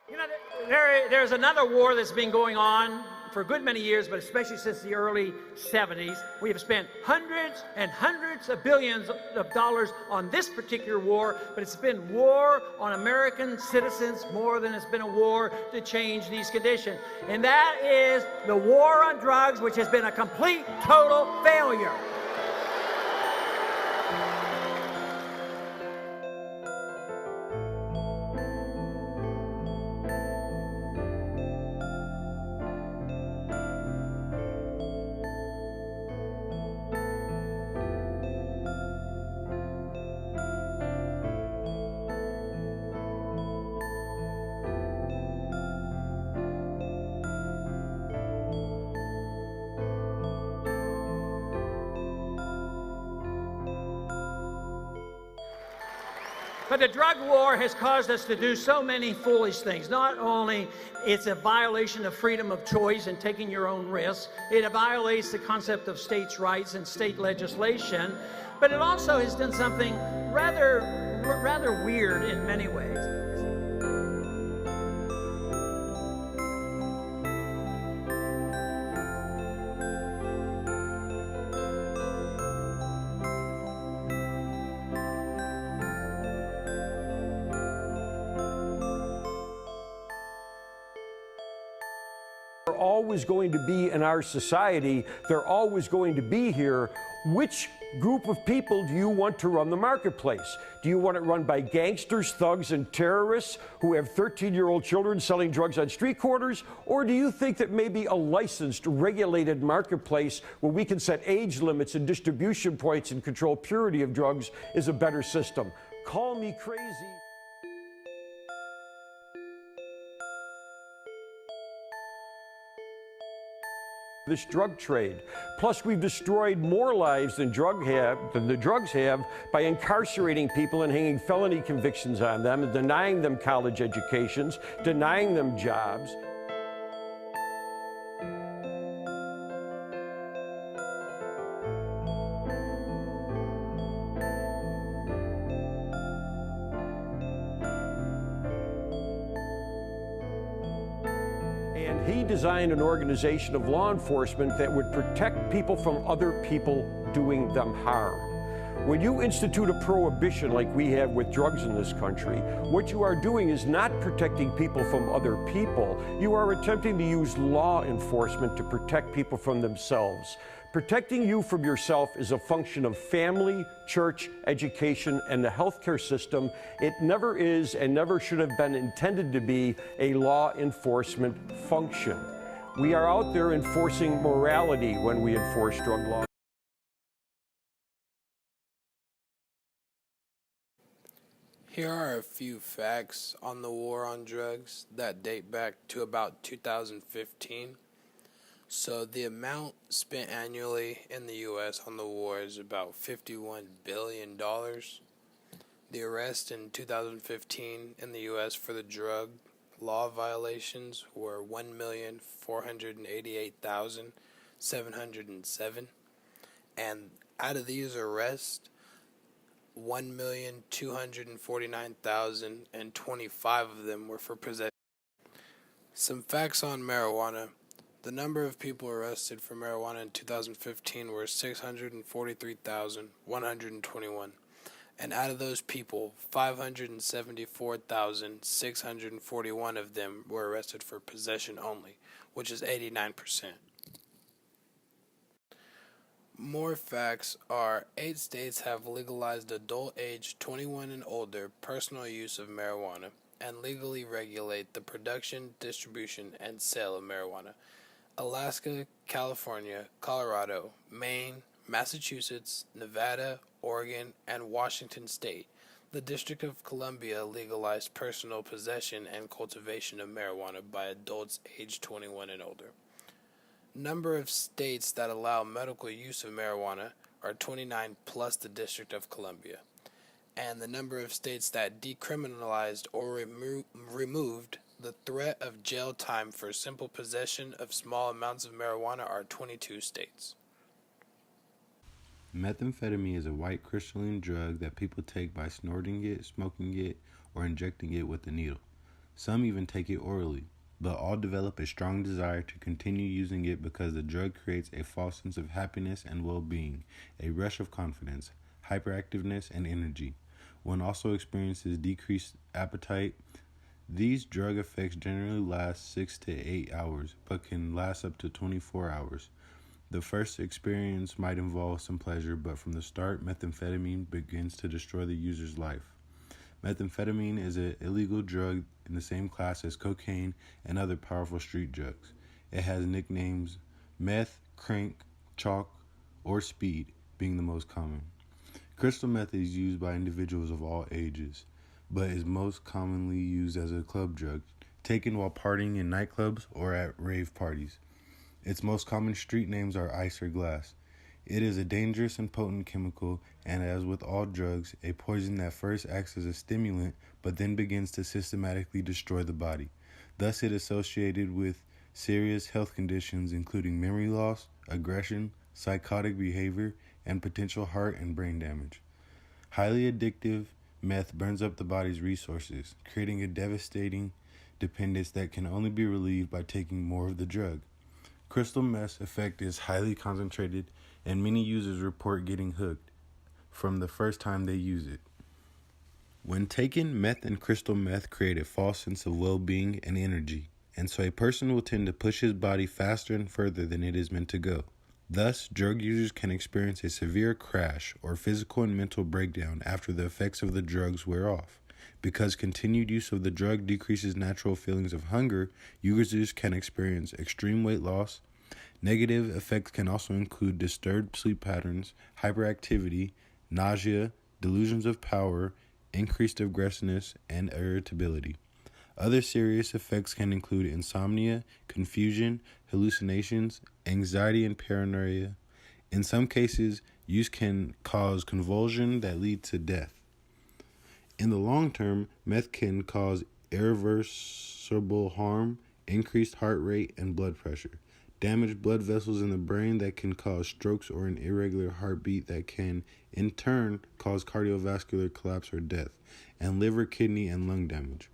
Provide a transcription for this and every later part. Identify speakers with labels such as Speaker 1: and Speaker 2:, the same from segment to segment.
Speaker 1: You know, there's another war that's been going on for a good many years, but especially since the early 70s. We have spent hundreds and hundreds of billions of dollars on this particular war, but it's been war on American citizens more than it's been a war to change these conditions. And that is the war on drugs, which has been a complete, total failure. But the drug war has caused us to do so many foolish things. Not only it's a violation of freedom of choice and taking your own risks, it violates the concept of states' rights and state legislation, but it also has done something rather weird in many ways.
Speaker 2: Always going to be in our society, they're always going to be here. Which group of people do you want to run the marketplace? Do you want it run by gangsters, thugs, and terrorists who have 13-year-old children selling drugs on street corners? Or do you think that maybe a licensed, regulated marketplace where we can set age limits and distribution points and control purity of drugs is a better system? Call me crazy. This drug trade. Plus, we've destroyed more lives than the drugs have by incarcerating people and hanging felony convictions on them and denying them college educations, denying them jobs. And he designed an organization of law enforcement that would protect people from other people doing them harm. When you institute a prohibition like we have with drugs in this country, what you are doing is not protecting people from other people. You are attempting to use law enforcement to protect people from themselves. Protecting you from yourself is a function of family, church, education, and the healthcare system. It never is and never should have been intended to be a law enforcement function. We are out there enforcing morality when we enforce drug laws.
Speaker 3: Here are a few facts on the war on drugs that date back to about 2015. So the amount spent annually in the U.S. on the war is about $51 billion. The arrests in 2015 in the U.S. for the drug law violations were 1,488,707. And out of these arrests, 1,249,025 of them were for possession. Some facts on marijuana. The number of people arrested for marijuana in 2015 were 643,121. And out of those people, 574,641 of them were arrested for possession only, which is 89%. More facts are 8 states have legalized adult age 21 and older personal use of marijuana and legally regulate the production, distribution, and sale of marijuana. Alaska, California, Colorado, Maine, Massachusetts, Nevada, Oregon, and Washington State. The District of Columbia legalized personal possession and cultivation of marijuana by adults aged 21 and older. Number of states that allow medical use of marijuana are 29 plus the District of Columbia. And the number of states that decriminalized or removed the threat of jail time for simple possession of small amounts of marijuana are 22 states.
Speaker 4: Methamphetamine is a white crystalline drug that people take by snorting it, smoking it, or injecting it with a needle. Some even take it orally, but all develop a strong desire to continue using it because the drug creates a false sense of happiness and well-being, a rush of confidence, hyperactiveness, and energy. One also experiences decreased appetite. These drug effects generally last 6 to 8 hours, but can last up to 24 hours. The first experience might involve some pleasure, but from the start, methamphetamine begins to destroy the user's life. Methamphetamine is an illegal drug in the same class as cocaine and other powerful street drugs. It has nicknames meth, crank, chalk, or speed being the most common. Crystal meth is used by individuals of all ages, but is most commonly used as a club drug, taken while partying in nightclubs or at rave parties. Its most common street names are ice or glass. It is a dangerous and potent chemical, and as with all drugs, a poison that first acts as a stimulant, but then begins to systematically destroy the body. Thus, it is associated with serious health conditions including memory loss, aggression, psychotic behavior, and potential heart and brain damage. Highly addictive, meth burns up the body's resources, creating a devastating dependence that can only be relieved by taking more of the drug. Crystal meth's effect is highly concentrated, and many users report getting hooked from the first time they use it. When taken, meth and crystal meth create a false sense of well-being and energy, and so a person will tend to push his body faster and further than it is meant to go. Thus, drug users can experience a severe crash or physical and mental breakdown after the effects of the drugs wear off. Because continued use of the drug decreases natural feelings of hunger, users can experience extreme weight loss. Negative effects can also include disturbed sleep patterns, hyperactivity, nausea, delusions of power, increased aggressiveness, and irritability. Other serious effects can include insomnia, confusion, hallucinations, anxiety, and paranoia. In some cases, use can cause convulsion that lead to death. In the long term, meth can cause irreversible harm, increased heart rate and blood pressure, damaged blood vessels in the brain that can cause strokes or an irregular heartbeat that can, in turn, cause cardiovascular collapse or death, and liver, kidney, and lung damage.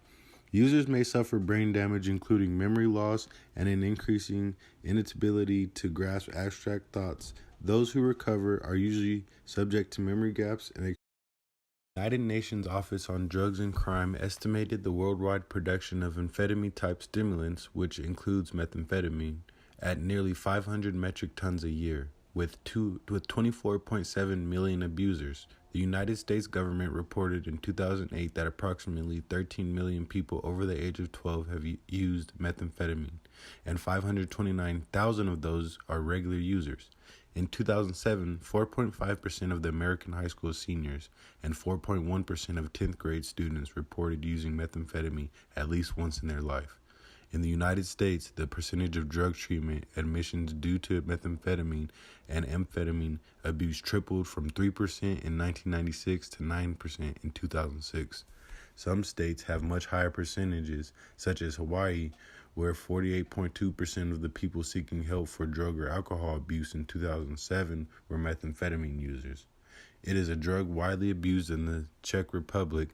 Speaker 4: Users may suffer brain damage, including memory loss and an increasing inability to grasp abstract thoughts. Those who recover are usually subject to memory gaps and the United Nations Office on Drugs and Crime estimated the worldwide production of amphetamine-type stimulants, which includes methamphetamine, at nearly 500 metric tons a year, with 24.7 million abusers. The United States government reported in 2008 that approximately 13 million people over the age of 12 have used methamphetamine, and 529,000 of those are regular users. In 2007, 4.5% of the American high school seniors and 4.1% of 10th grade students reported using methamphetamine at least once in their life. In the United States, the percentage of drug treatment admissions due to methamphetamine and amphetamine abuse tripled from 3% in 1996 to 9% in 2006. Some states have much higher percentages, such as Hawaii, where 48.2% of the people seeking help for drug or alcohol abuse in 2007 were methamphetamine users. It is a drug widely abused in the Czech Republic.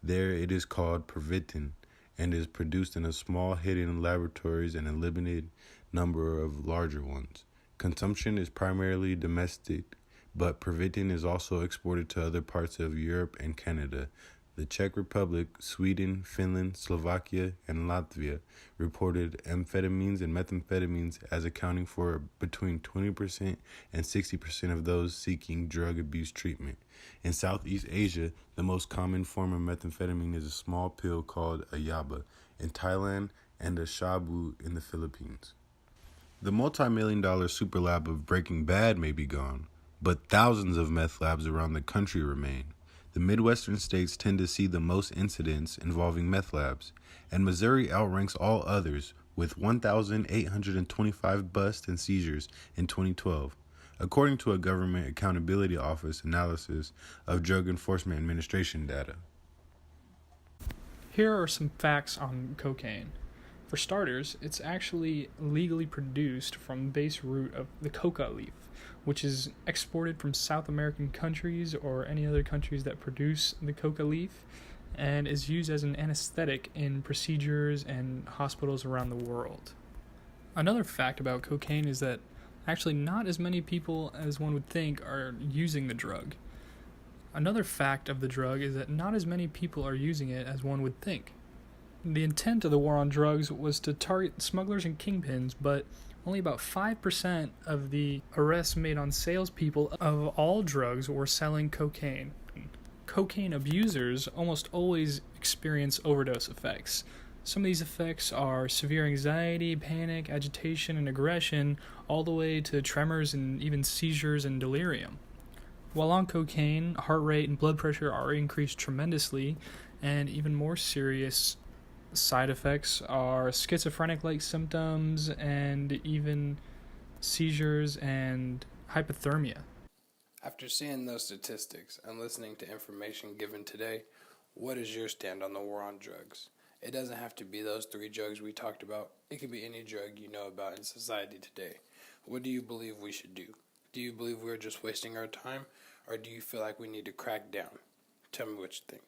Speaker 4: There it is called Pervitin and is produced in a small hidden laboratories and a limited number of larger ones. Consumption is primarily domestic, but Pervitin is also exported to other parts of Europe and Canada. The Czech Republic, Sweden, Finland, Slovakia, and Latvia reported amphetamines and methamphetamines as accounting for between 20% and 60% of those seeking drug abuse treatment. In Southeast Asia, the most common form of methamphetamine is a small pill called a yaba in Thailand and a shabu in the Philippines. The multi-million-dollar super lab of Breaking Bad may be gone, but thousands of meth labs around the country remain. The Midwestern states tend to see the most incidents involving meth labs, and Missouri outranks all others with 1,825 busts and seizures in 2012, according to a Government Accountability Office analysis of Drug Enforcement Administration data.
Speaker 5: Here are some facts on cocaine. For starters, it's actually legally produced from the base root of the coca leaf, which is exported from South American countries or any other countries that produce the coca leaf. and is used as an anesthetic in procedures and hospitals around the world. Another fact about cocaine is that actually not as many people as one would think are using the drug. Another fact of the drug is that not as many people are using it as one would think. The intent of the war on drugs was to target smugglers and kingpins, but only about 5% of the arrests made on salespeople of all drugs were selling cocaine. Cocaine abusers almost always experience overdose effects. Some of these effects are severe anxiety, panic, agitation, and aggression, all the way to tremors and even seizures and delirium. While on cocaine, heart rate and blood pressure are increased tremendously, and even more serious side effects are schizophrenic-like symptoms and even seizures and hypothermia.
Speaker 3: After seeing those statistics and listening to information given today, what is your stand on the war on drugs? It doesn't have to be those 3 drugs we talked about. It could be any drug you know about in society today. What do you believe we should do? Do you believe we're just wasting our time, or do you feel like we need to crack down? Tell me what you think.